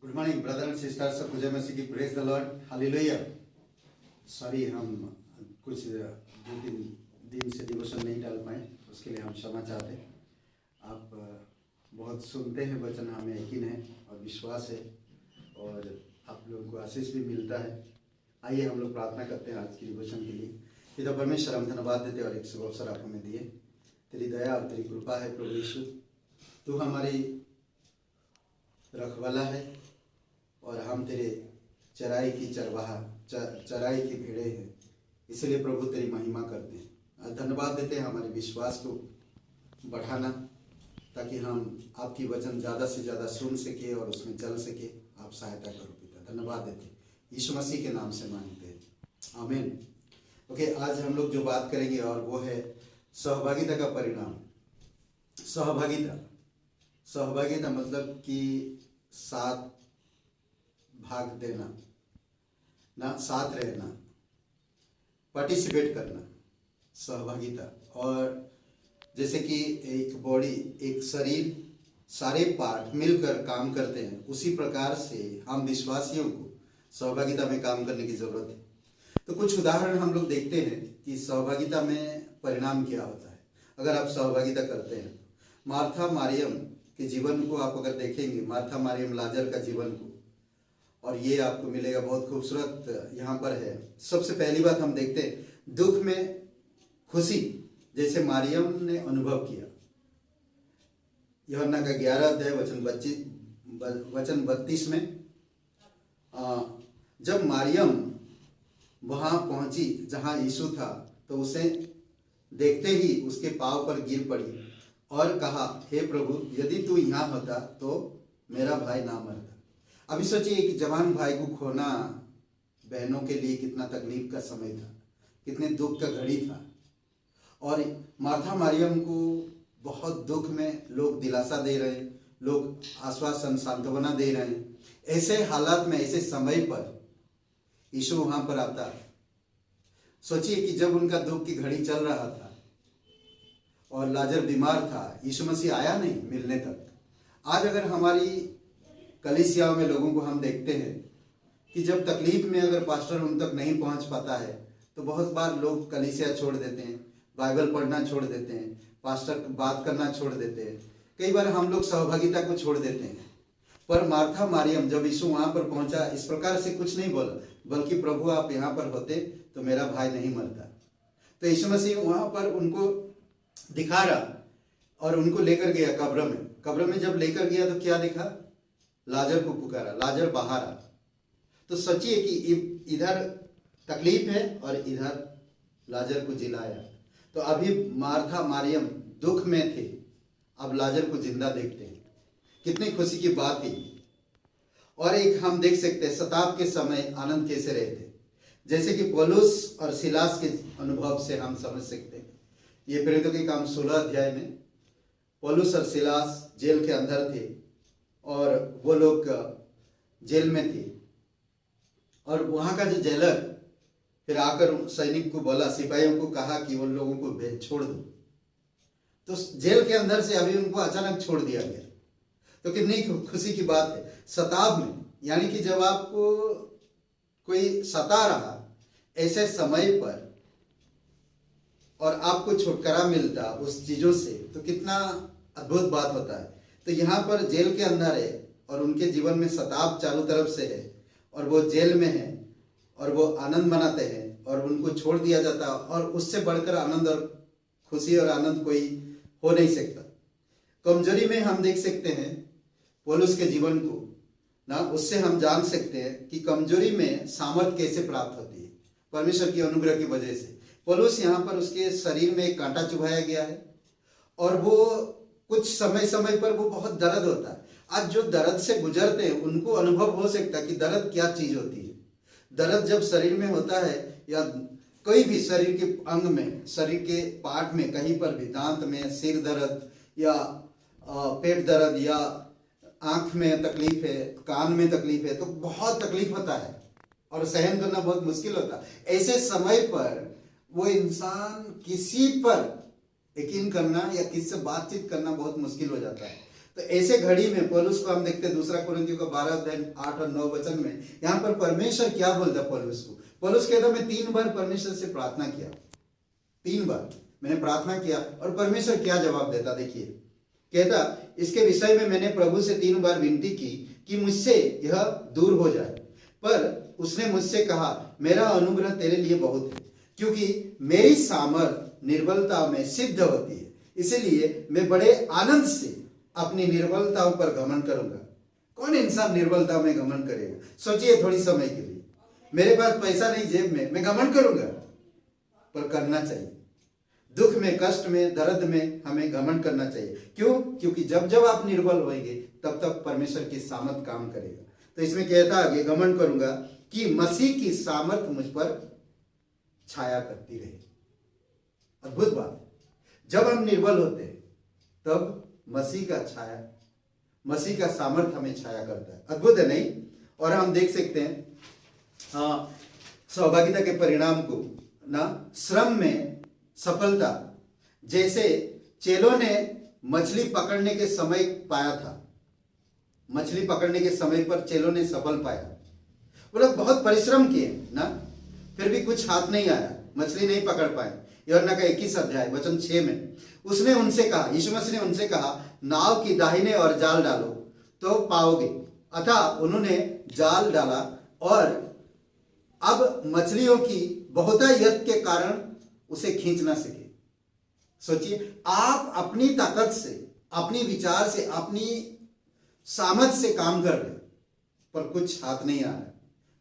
Good morning brother and sisters, पूजा मसीह की praise the Lord, hallelujah. Sorry, हम कुछ 2-3 दिन से डिवोशन नहीं डाल पाए, उसके लिए हम क्षमा चाहते हैं। आप बहुत सुनते हैं वचन, हमें यकीन है और विश्वास है और आप लोगों को आशीष भी मिलता है। आइए हम लोग प्रार्थना करते हैं आज की डिवोशन के लिए। पिता परमेश्वर, हम धन्यवाद देते और एक शुभ अवसर आप हमें दिए। तेरी दया और तेरी कृपा है प्रभु यीशु, तू हमारी रखवाला है और हम तेरे चराई की चराई की भेड़े हैं, इसलिए प्रभु तेरी महिमा करते हैं। धन्यवाद देते हैं हमारे विश्वास को बढ़ाना, ताकि हम आपकी वचन ज़्यादा से ज़्यादा सुन सके और उसमें चल सके। आप सहायता करो पिता, धन्यवाद देते हैं, यीशु मसीह के नाम से मांगते हैं, आमीन। ओके, आज हम लोग जो बात करेंगे और वो है सहभागिता का परिणाम। सहभागिता मतलब कि साथ भाग देना ना, साथ रहना, पार्टिसिपेट करना, सहभागिता। और जैसे कि एक बॉडी, एक शरीर, सारे पार्ट मिलकर काम करते हैं, उसी प्रकार से हम विश्वासियों को सहभागिता में काम करने की जरूरत है। तो कुछ उदाहरण हम लोग देखते हैं कि सहभागिता में परिणाम क्या होता है अगर आप सहभागिता करते हैं। मार्था मारियम के जीवन को आप अगर देखेंगे, मार्था मारियम लाजर का जीवन को, और ये आपको मिलेगा, बहुत खूबसूरत यहाँ पर है। सबसे पहली बात हम देखते हैं दुख में खुशी, जैसे मारियम ने अनुभव किया। यूहन्ना का 11 अध्याय वचन 32 में जब मारियम वहां पहुंची जहां यीशु था, तो उसे देखते ही उसके पांव पर गिर पड़ी और कहा, हे प्रभु, यदि तू यहाँ होता तो मेरा भाई ना मरता। अभी सोचिए, एक जवान भाई को खोना बहनों के लिए कितना तकलीफ का समय था, कितने दुख का घड़ी था। और मार्था मारियम को बहुत दुख में लोग दिलासा दे रहे हैं, लोग आश्वासन सांत्वना दे रहे हैं। ऐसे हालात में, ऐसे समय पर यीशु वहां पर आता है। सोचिए कि जब उनका दुख की घड़ी चल रहा था और लाजर बीमार था, यीशु मसीह आया नहीं मिलने तक। आज अगर हमारी कलीसियाओं में लोगों को हम देखते हैं कि जब तकलीफ में अगर पास्टर उन तक नहीं पहुंच पाता है, तो बहुत बार लोग कलीसिया छोड़ देते हैं, बाइबल पढ़ना छोड़ देते हैं, पास्टर बात करना छोड़ देते हैं। कई बार हम लोग सहभागिता को छोड़ देते हैं। पर मार्था मारियम जब यीशु वहां पर पहुंचा, इस प्रकार से कुछ नहीं बोला, बल्कि प्रभु आप यहाँ पर होते तो मेरा भाई नहीं मरता। तो यीशु मसीह वहां पर उनको दिखा रहा और उनको लेकर गया कब्र में। कब्र में जब लेकर गया तो क्या देखा? लाजर को पुकारा, लाजर बाहर आ। तो सोचिए कि इधर तकलीफ है और इधर लाजर को जिलाया। तो अभी मार्था मारियम दुख में थे, अब लाजर को जिंदा देखते हैं, कितनी खुशी की बात है। और एक हम देख सकते हैं सताव के समय आनंद कैसे रहते, जैसे कि पौलुस और सिलास के अनुभव से हम समझ सकते हैं। ये प्रेरितों के काम 16 अध्याय में पौलुस और सिलास जेल के अंदर थे और वो लोग जेल में थे, और वहां का जो जेलर फिर आकर सैनिक को बोला, सिपाहियों को कहा कि उन लोगों को छोड़ दो। तो जेल के अंदर से अभी उनको अचानक छोड़ दिया गया। तो कितनी खुशी की बात है। सताव में, यानी कि जब आपको कोई सता रहा ऐसे समय पर और आपको छुटकारा मिलता उस चीजों से, तो कितना अद्भुत बात होता है। तो यहाँ पर जेल के अंदर है और उनके जीवन में सताव चारों तरफ से है और वो जेल में है और वो आनंद मनाते हैं और उनको छोड़ दिया जाता, और उससे बढ़कर आनंद और खुशी और आनंद कोई हो नहीं सकता। कमजोरी में हम देख सकते हैं पौलुस के जीवन को ना, उससे हम जान सकते हैं कि कमजोरी में सामर्थ कैसे प्राप्त होती है, परमेश्वर की अनुग्रह की वजह से। पौलुस यहाँ पर उसके शरीर में एक कांटा चुभाया गया है और वो कुछ समय पर वो बहुत दर्द होता है। आज जो दर्द से गुजरते हैं उनको अनुभव हो सकता है कि दर्द क्या चीज होती है। दर्द जब शरीर में होता है या कोई भी शरीर के अंग में, शरीर के पार्ट में, कहीं पर भी, दांत में, सिर दर्द या पेट दर्द या आंख में तकलीफ है, कान में तकलीफ है, तो बहुत तकलीफ होता है और सहन करना बहुत मुश्किल होता है। ऐसे समय पर वो इंसान किसी पर यकीन करना या किसी से बातचीत करना बहुत मुश्किल हो जाता है। तो ऐसे घड़ी में पौलुस को हम देखते हैं दूसरा कुरिन्थियों का 12 अध्याय 8 और 9 वचन में, यहाँ पर परमेश्वर क्या बोलता पौलुस को। पौलुस कहता मैं 3 बार परमेश्वर से प्रार्थना किया, 3 बार मैंने प्रार्थना किया, और परमेश्वर क्या जवाब देता देखिए। कहता इसके विषय में मैंने प्रभु से 3 बार विनती की कि मुझसे यह दूर हो जाए, पर उसने मुझसे कहा मेरा अनुग्रह तेरे लिए बहुत है, क्योंकि मेरी सामर्थ निर्बलता में सिद्ध होती है, इसीलिए मैं बड़े आनंद से अपनी निर्बलताओं पर घमंड करूंगा। कौन इंसान निर्बलता में घमंड करेगा? सोचिए थोड़ी समय के लिए, मेरे पास पैसा नहीं जेब में, मैं घमंड करूंगा? पर करना चाहिए। दुख में, कष्ट में, दर्द में हमें घमंड करना चाहिए। क्यों? क्योंकि जब जब आप निर्बल होंगे तब तक परमेश्वर की सामर्थ काम करेगा। तो इसमें कहता आगे घमंड करूंगा कि मसीह की सामर्थ मुझ पर छाया करती रहे। अद्भुत बात, जब हम निर्बल होते हैं तब मसीह का छाया, मसीह का सामर्थ हमें छाया करता है। अद्भुत है नहीं? और हम देख सकते हैं सहभागिता के परिणाम को ना, श्रम में सफलता। जैसे चेलों ने मछली पकड़ने के समय पाया था, मछली पकड़ने के समय पर चेलों ने सफल पाया। वो लोग बहुत परिश्रम किए ना, फिर भी कुछ हाथ नहीं आया, मछली नहीं पकड़ पाए। यूहन्ना का 21 अध्याय वचन 6 में उसने उनसे कहा, यीशु मसीह ने उनसे कहा नाव की दाहिने और जाल डालो तो पाओगे। अतः उन्होंने जाल डाला और अब मछलियों की बहुतायत के कारण उसे खींच ना सके। सोचिए, आप अपनी ताकत से, अपनी विचार से, अपनी सामर्थ से काम कर रहे, पर कुछ हाथ नहीं आ रहा,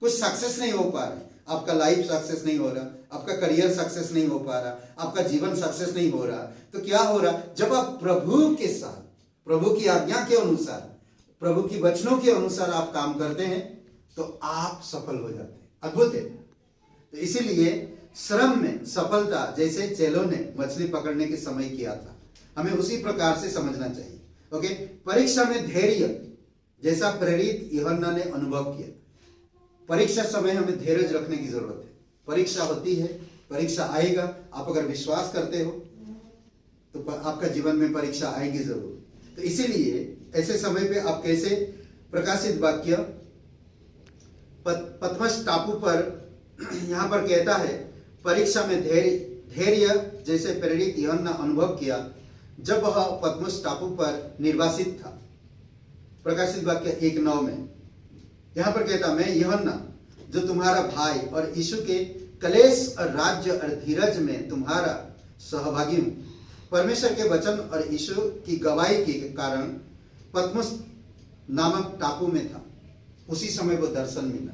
कुछ सक्सेस नहीं हो पा रहे। आपका लाइफ सक्सेस नहीं हो रहा, आपका करियर सक्सेस नहीं हो पा रहा, आपका जीवन सक्सेस नहीं हो रहा। तो क्या हो रहा? जब आप प्रभु के साथ, प्रभु की आज्ञा के अनुसार, प्रभु की वचनों के अनुसार आप काम करते हैं तो आप सफल हो जाते हैं। अद्भुत है। तो इसीलिए श्रम में सफलता जैसे चेलों ने मछली पकड़ने के समय किया था, हमें उसी प्रकार से समझना चाहिए। ओके, परीक्षा में धैर्य जैसा प्रेरित यूहन्ना ने अनुभव किया। परीक्षा समय हमें धैर्य रखने की जरूरत है। परीक्षा होती है, परीक्षा आएगा। आप अगर विश्वास करते हो तो आपका जीवन में परीक्षा आएगी जरूर। तो इसीलिए ऐसे समय पे आप कैसे, प्रकाशित वाक्य पतमस टापू पर यहाँ पर कहता है परीक्षा में धैर्य जैसे प्रेरित यूहन्ना अनुभव किया जब वह पतमस टापू पर निर्वासित था। प्रकाशित वाक्य 1:9 में यहाँ पर कहता मैं यूहन्ना जो तुम्हारा भाई और यीशु के कलेश और राज्य और धीरज में तुम्हारा सहभागी हूं, परमेश्वर के वचन और यीशु की गवाही के कारण पतमस नामक टापू में था। उसी समय वो दर्शन मिला,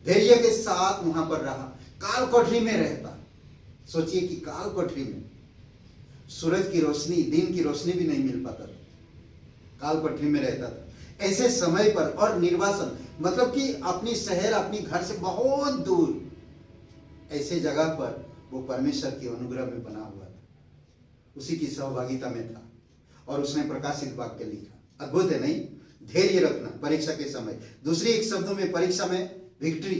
धैर्य के साथ वहां पर रहा, काल कोठरी में रहता। सोचिए कि काल कोठरी में सूरज की रोशनी, दिन की रोशनी भी नहीं मिल पाता था, काल कोठरी में रहता था। ऐसे समय पर, और निर्वासन मतलब कि अपनी शहर, अपनी घर से बहुत दूर, ऐसे जगह पर वो परमेश्वर के अनुग्रह में बना हुआ था, उसी की सहभागिता में था और उसने प्रकाशित वाक्य लिखा। अद्भुत है नहीं? धैर्य रखना परीक्षा के समय। दूसरी एक शब्दों में परीक्षा में विक्ट्री,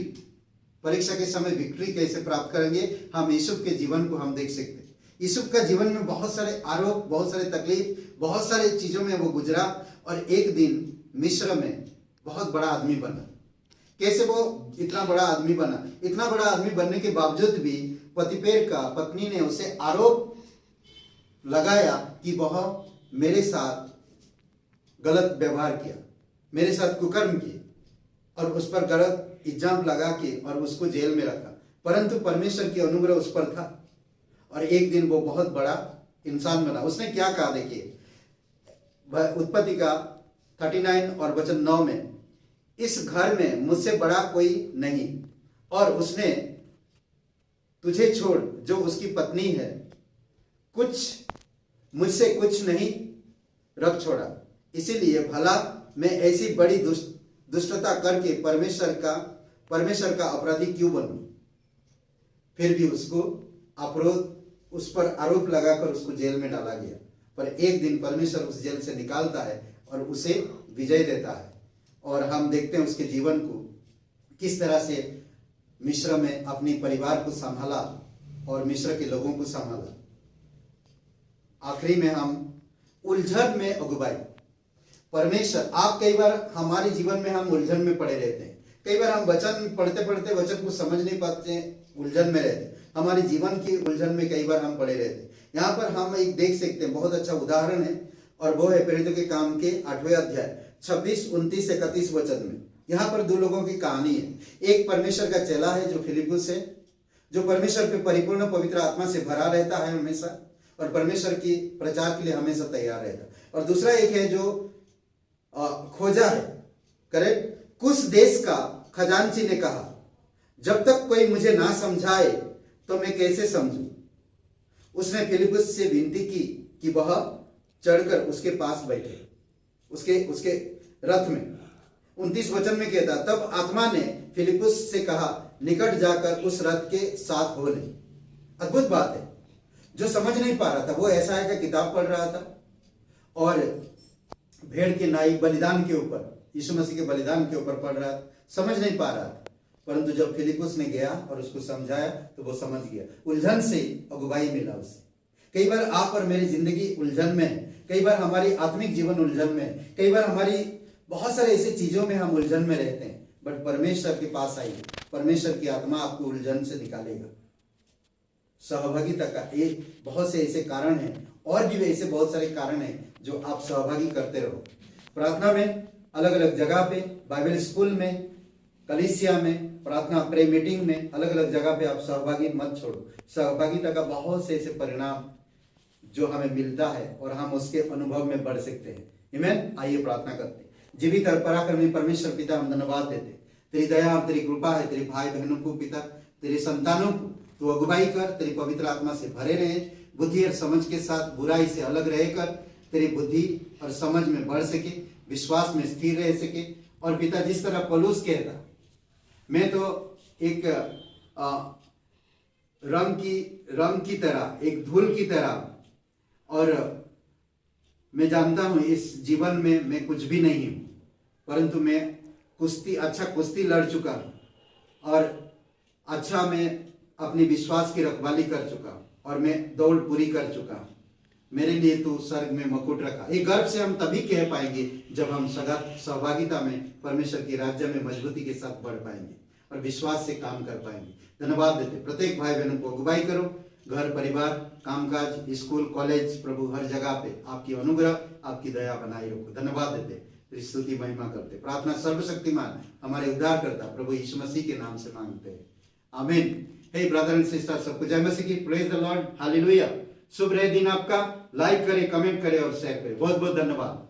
परीक्षा के समय विक्ट्री कैसे प्राप्त करेंगे? हम यूसुफ के जीवन को हम देख सकते हैं। यूसुफ का जीवन में बहुत सारे आरोप, बहुत सारे तकलीफ, बहुत सारे चीजों में वो गुजरा और एक दिन मिस्र में बहुत बड़ा आदमी बना। कैसे वो इतना बड़ा आदमी बना? इतना बड़ा आदमी बनने के बावजूद भी पतिपेर का पत्नी ने उसे आरोप लगाया कि वह मेरे साथ गलत व्यवहार किया, मेरे साथ कुकर्म किए, और उस पर गलत इल्जाम लगा के और उसको जेल में रखा। परंतु परमेश्वर की अनुग्रह उस पर था और एक दिन वो बहुत बड़ा इंसान बना। उसने क्या कहा देखिए, उत्पत्ति का 39 और वचन 9 में, इस घर में मुझसे बड़ा कोई नहीं और उसने तुझे छोड़ जो उसकी पत्नी है मुझसे कुछ नहीं रख छोड़ा, इसीलिए भला मैं ऐसी बड़ी दुष्टता करके परमेश्वर का अपराधी क्यों बनूं? फिर भी उस पर आरोप लगाकर उसको जेल में डाला गया। पर एक दिन परमेश्वर उस जेल से निकालता है और उसे विजय देता है। और हम देखते हैं उसके जीवन को किस तरह से मिस्र में अपने परिवार को संभाला और मिस्र के लोगों को संभाला। आखिरी में हम उलझन में अगुवाई, परमेश्वर, आप कई बार हमारे जीवन में हम उलझन में पड़े रहते हैं, कई बार हम वचन पढ़ते पढ़ते वचन को समझ नहीं पाते, उलझन में रहते, हमारे जीवन की उलझन में कई बार हम पड़े रहते। यहाँ पर हम एक देख सकते हैं, बहुत अच्छा उदाहरण है, और वो है प्रेरितों के काम के 8वें अध्याय 26, 29, 31 वचन में। यहाँ पर 2 लोगों की कहानी है। एक परमेश्वर का चेला है जो फिलिपुस है, जो परमेश्वर पे परिपूर्ण पवित्र आत्मा से भरा रहता है हमेशा, और परमेश्वर की प्रचार के लिए हमेशा तैयार रहता है। और दूसरा एक है जो खोजा है, करेक्ट। कुछ देश का खजांची ने कहा, जब तक कोई मुझे ना समझाए तो मैं कैसे समझूं। उसने फिलिपुस से विनती की कि वह चढ़कर उसके पास बैठे, उसके रथ में। 29 वचन में कहता, तब आत्मा ने फिलिपुस से कहा, निकट जाकर उस रथ के साथ हो ले। अद्भुत बात है। जो समझ नहीं पा रहा था, वो ऐसा है कि किताब पढ़ रहा था और भेड़ के नाई बलिदान के ऊपर, यीशु मसीह के बलिदान के ऊपर पढ़ रहा था, समझ नहीं पा रहा था। परंतु जब फिलिपुस ने गया और उसको समझाया तो वो समझ गया। उलझन से अगुवाई मिला उसे। कई बार आप और मेरी जिंदगी उलझन में है, कई बार हमारी आत्मिक जीवन उलझन में है, कई बार हमारी बहुत सारे ऐसी चीजों में हम उलझन में रहते हैं। बट परमेश्वर के पास आइए, परमेश्वर की आत्मा आपको उलझन से निकालेगा। सहभागिता का एक बहुत से ऐसे कारण हैं, और भी ऐसे बहुत सारे कारण हैं जो आप सहभागी करते रहो। प्रार्थना में अलग अलग जगह पे, बाइबल स्कूल में, कलीसिया में, प्रार्थना प्रे मीटिंग में, अलग अलग जगह पे आप सहभागी मत छोड़ो। सहभागिता का बहुत से ऐसे परिणाम जो हमें मिलता है और हम उसके अनुभव में बढ़ सकते हैं। आमीन। आइए प्रार्थना करते हैं। जीवित और पराक्रमी परमेश्वर पिता, हम धन्यवाद देते, तेरी दया और तेरी कृपा है। तेरे भाई बहनों को पिता, तेरे संतानों को तू अगुवाई कर, तेरी पवित्र आत्मा से भरे रहे, बुद्धि और समझ के साथ बुराई से अलग रहकर तेरी बुद्धि और समझ में बढ़ सके, विश्वास में स्थिर रह सके। और पिता, जिस तरह पौलुस कहता, मैं तो एक रंग की तरह, एक धूल की तरह, और मैं जानता हूं इस जीवन में मैं कुछ भी नहीं हूं, परंतु मैं कुश्ती लड़ चुका हूं, और अच्छा मैं अपनी विश्वास की रखवाली कर चुका हूं, और मैं दौड़ पूरी कर चुका हूं। मेरे लिए तो स्वर्ग में मुकुट रखा। ये गर्व से हम तभी कह पाएंगे जब हम सहभागिता में परमेश्वर के राज्य में मजबूती के साथ बढ़ पाएंगे और विश्वास से काम कर पाएंगे। धन्यवाद देते, प्रत्येक भाई बहनों को अगुवाई करो, घर परिवार, कामकाज, स्कूल, कॉलेज, प्रभु हर जगह पे आपकी अनुग्रह, आपकी दया बनाए रखो। धन्यवाद देते, स्तुति महिमा करते। प्रार्थना सर्वशक्तिमान हमारे उद्धारकर्ता प्रभु यीशु मसीह के नाम से मांगते हैं, आमीन। हे ब्रदर एंड सिस्टर, सबको जय मसीह की। Praise the Lord, hallelujah. शुभ रहे दिन आपका। लाइक करें, कमेंट करें और शेयर करें। बहुत बहुत धन्यवाद।